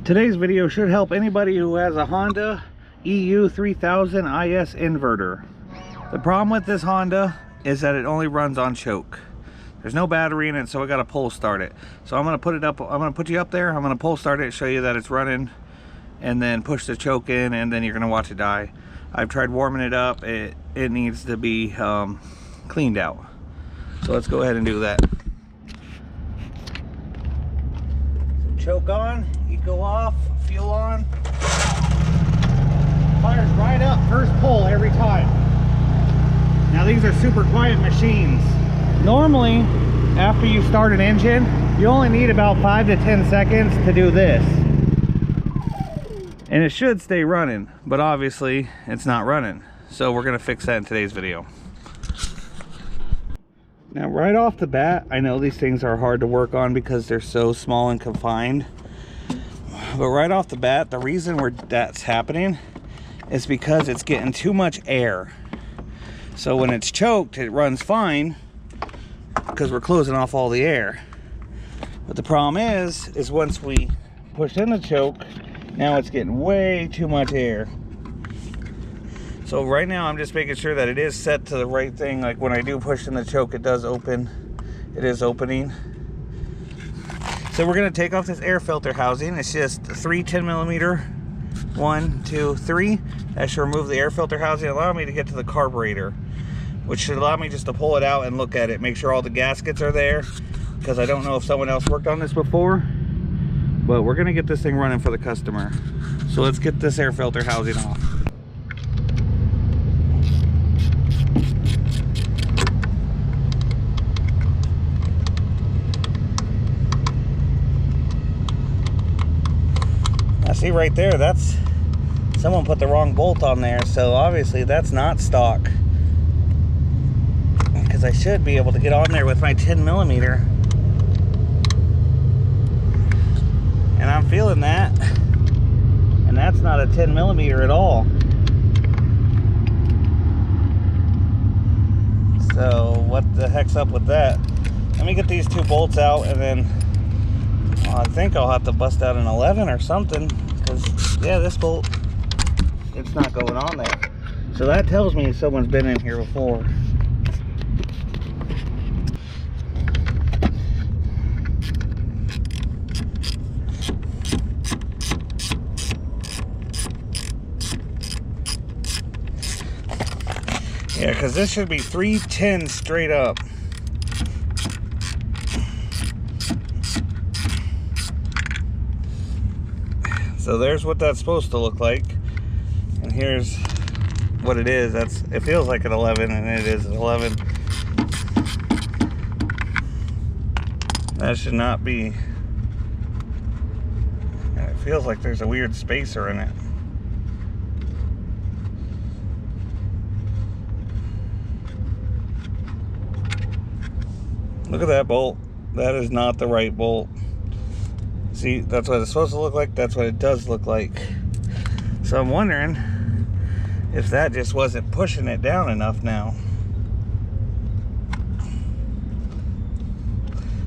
Today's video should help anybody who has a Honda EU3000is inverter. The problem with this Honda is that it only runs on choke. There's no battery in it, so I got to pull start it. So I'm going to put it up, I'm going to put you up there, I'm going to pull start it, show you that it's running, and then push the choke in, and then you're going to watch it die. I've tried warming it up. It needs to be cleaned out. So let's go ahead and do that. Choke on, eco off, fuel on. Fires right up, first pull every time. Now these are super quiet machines. Normally, after you start an engine, you only need about 5 to 10 seconds to do this. And it should stay running, but obviously it's not running. So we're gonna fix that in today's video. Now right off the bat, I know these things are hard to work on because they're so small and confined. But right off the bat, the reason that's happening is because it's getting too much air. So when it's choked, it runs fine because we're closing off all the air. But the problem is once we push in the choke, now it's getting way too much air. So right now I'm just making sure that it is set to the right thing. Like when I do push in the choke, it does open. It is opening. So we're gonna take off this air filter housing. It's just 3 10mm. 1, 2, 3. That should remove the air filter housing, allow me to get to the carburetor, which should allow me just to pull it out and look at it, make sure all the gaskets are there, because I don't know if someone else worked on this before, but we're gonna get this thing running for the customer. So let's get this air filter housing off. See right there, that's someone put the wrong bolt on there, so obviously that's not stock, because I should be able to get on there with my 10mm, and I'm feeling that, and that's not a 10mm at all. So what the heck's up with that? Let me get these 2 bolts out, and then I think I'll have to bust out an 11 or something. Yeah, this bolt, it's not going on there. So that tells me someone's been in here before. Yeah, because this should be 310 straight up. So there's what that's supposed to look like, and here's what it is. It feels like an 11, and it is an 11. That should not be. And it feels like there's a weird spacer in it. Look at that bolt. That is not the right bolt. See, that's what it's supposed to look like. That's what it does look like. So I'm wondering if that just wasn't pushing it down enough now.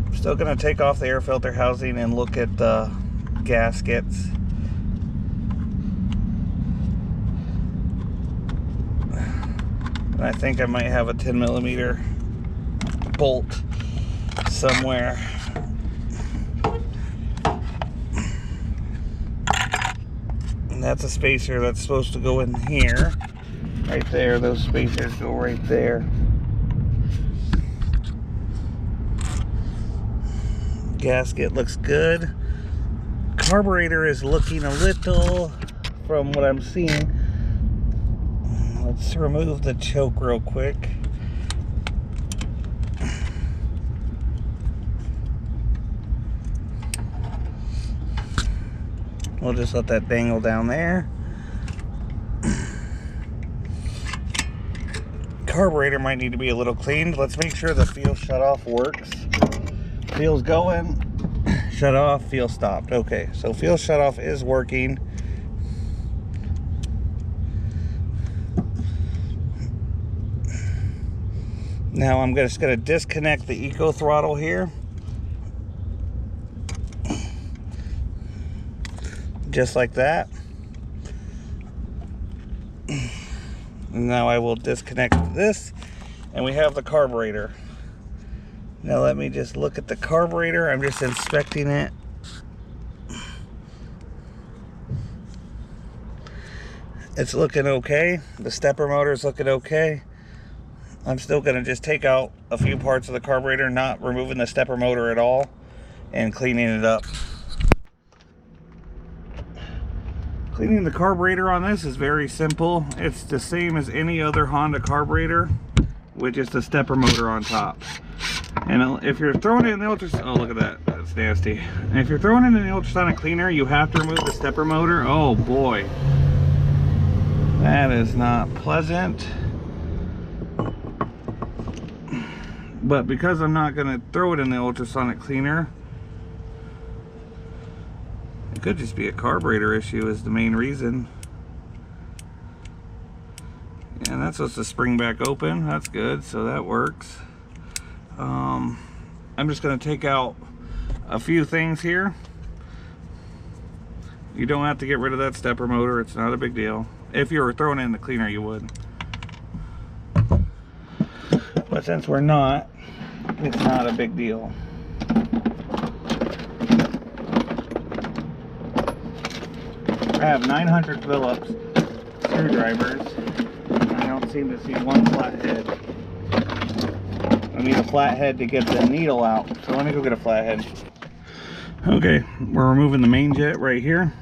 I'm still going to take off the air filter housing and look at the gaskets. And I think I might have a 10mm bolt somewhere. That's a spacer that's supposed to go in here. Right there, those spacers go right there. Gasket looks good. Carburetor is looking a little, from what I'm seeing. Let's remove the choke real quick. We'll just let that dangle down there. Carburetor might need to be a little cleaned. Let's make sure the fuel shutoff works. Fuel's going, shut off, fuel stopped. Okay, so fuel shutoff is working. Now I'm just going to disconnect the eco throttle here. just like that. Now I will disconnect this, and we have the carburetor. Now let me just look at the carburetor. I'm just inspecting it. It's looking okay. The stepper motor is looking okay. I'm still going to just take out a few parts of the carburetor, not removing the stepper motor at all, and cleaning it up. Cleaning the carburetor on this is very simple. It's the same as any other Honda carburetor with just a stepper motor on top. And if you're throwing it in the ultrasonic, oh look at that, that's nasty. And if you're throwing it in the ultrasonic cleaner, you have to remove the stepper motor. Oh boy, that is not pleasant. But because I'm not going to throw it in the ultrasonic cleaner, it could just be a carburetor issue is the main reason. And that's supposed to spring back open. That's good, so that works. I'm just going to take out a few things here. You don't have to get rid of that stepper motor. It's not a big deal. If you were throwing it in the cleaner, you would. But since we're not, it's not a big deal. I have 900 Phillips screwdrivers. I don't seem to see one flathead. I need a flathead to get the needle out, so let me go get a flathead. Okay, we're removing the main jet right here.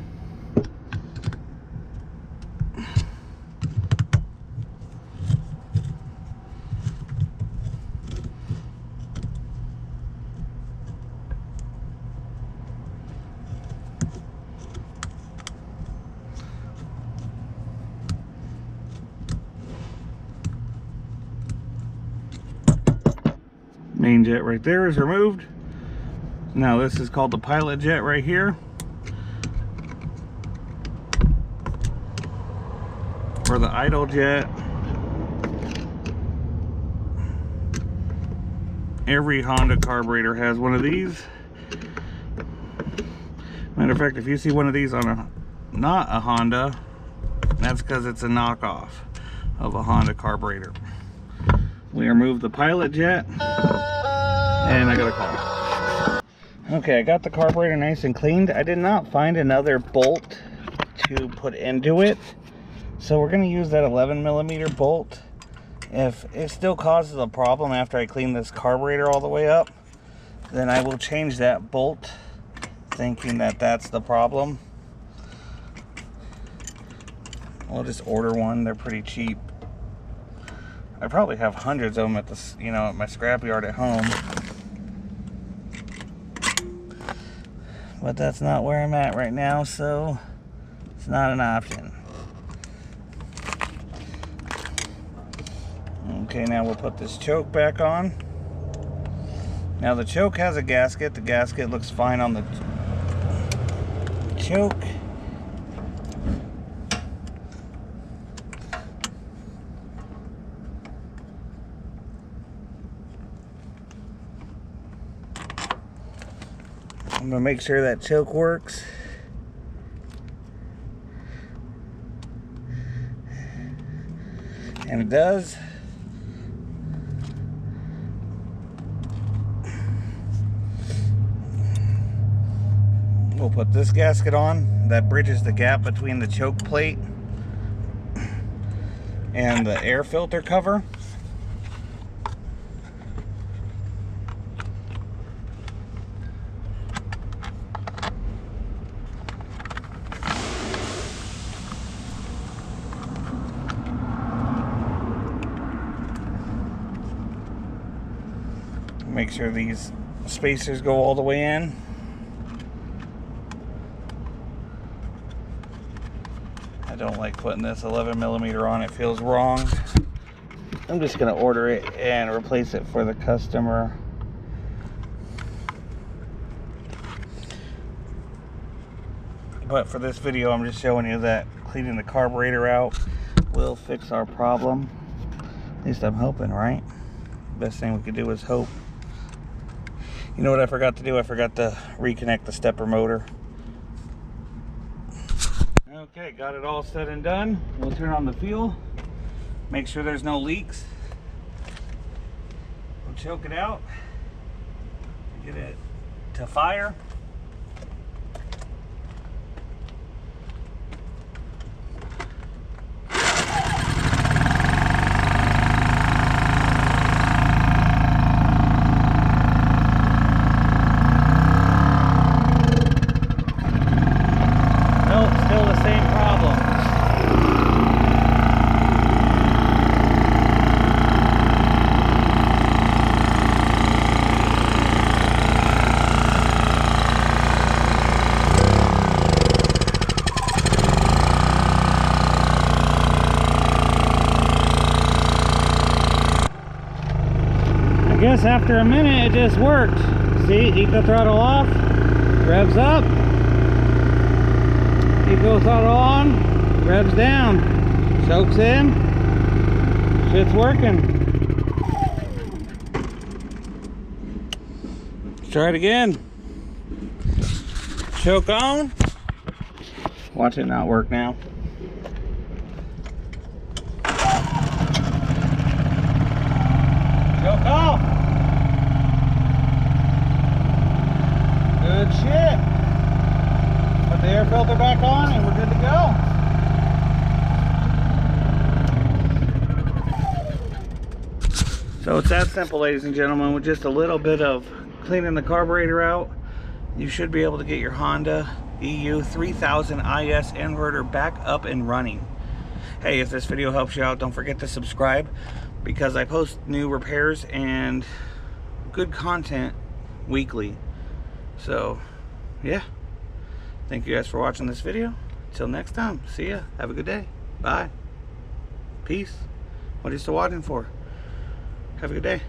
Main jet right there is removed. Now this is called the pilot jet right here, or the idle jet. Every Honda carburetor has one of these. Matter of fact, if you see one of these on not a Honda, that's because it's a knockoff of a Honda carburetor. We removed the pilot jet, and I got a call. Okay, I got the carburetor nice and cleaned. I did not find another bolt to put into it, so we're going to use that 11mm bolt. If it still causes a problem after I clean this carburetor all the way up, then I will change that bolt, thinking that that's the problem. I'll just order one. They're pretty cheap. I probably have hundreds of them at this, at my scrapyard at home. But that's not where I'm at right now, so it's not an option. Okay, now we'll put this choke back on. Now the choke has a gasket. The gasket looks fine on the choke. I'm going to make sure that choke works. And it does. We'll put this gasket on. That bridges the gap between the choke plate and the air filter cover. Make sure these spacers go all the way in. I don't like putting this 11mm on, it feels wrong. I'm just going to order it and replace it for the customer. But for this video, I'm just showing you that cleaning the carburetor out will fix our problem. At least I'm hoping, right? Best thing we could do is hope. You know what I forgot to do? I forgot to reconnect the stepper motor. Okay, got it all said and done. We'll turn on the fuel, make sure there's no leaks. We'll choke it out, get it to fire. I guess after a minute it just worked. See, eco throttle off, revs up, eco throttle on, revs down, chokes in, shit's working. Let's try it again. Choke on. Watch it not work now. Choke off. Good shit. Put the air filter back on and we're good to go. So it's that simple, ladies and gentlemen. With just a little bit of cleaning the carburetor out, you should be able to get your Honda Eu3000is inverter back up and running. Hey, if this video helps you out, don't forget to subscribe, because I post new repairs and good content weekly. So yeah, thank you guys for watching this video. Till next time, see ya. Have a good day. Bye. Peace. What are you still watching for? Have a good day.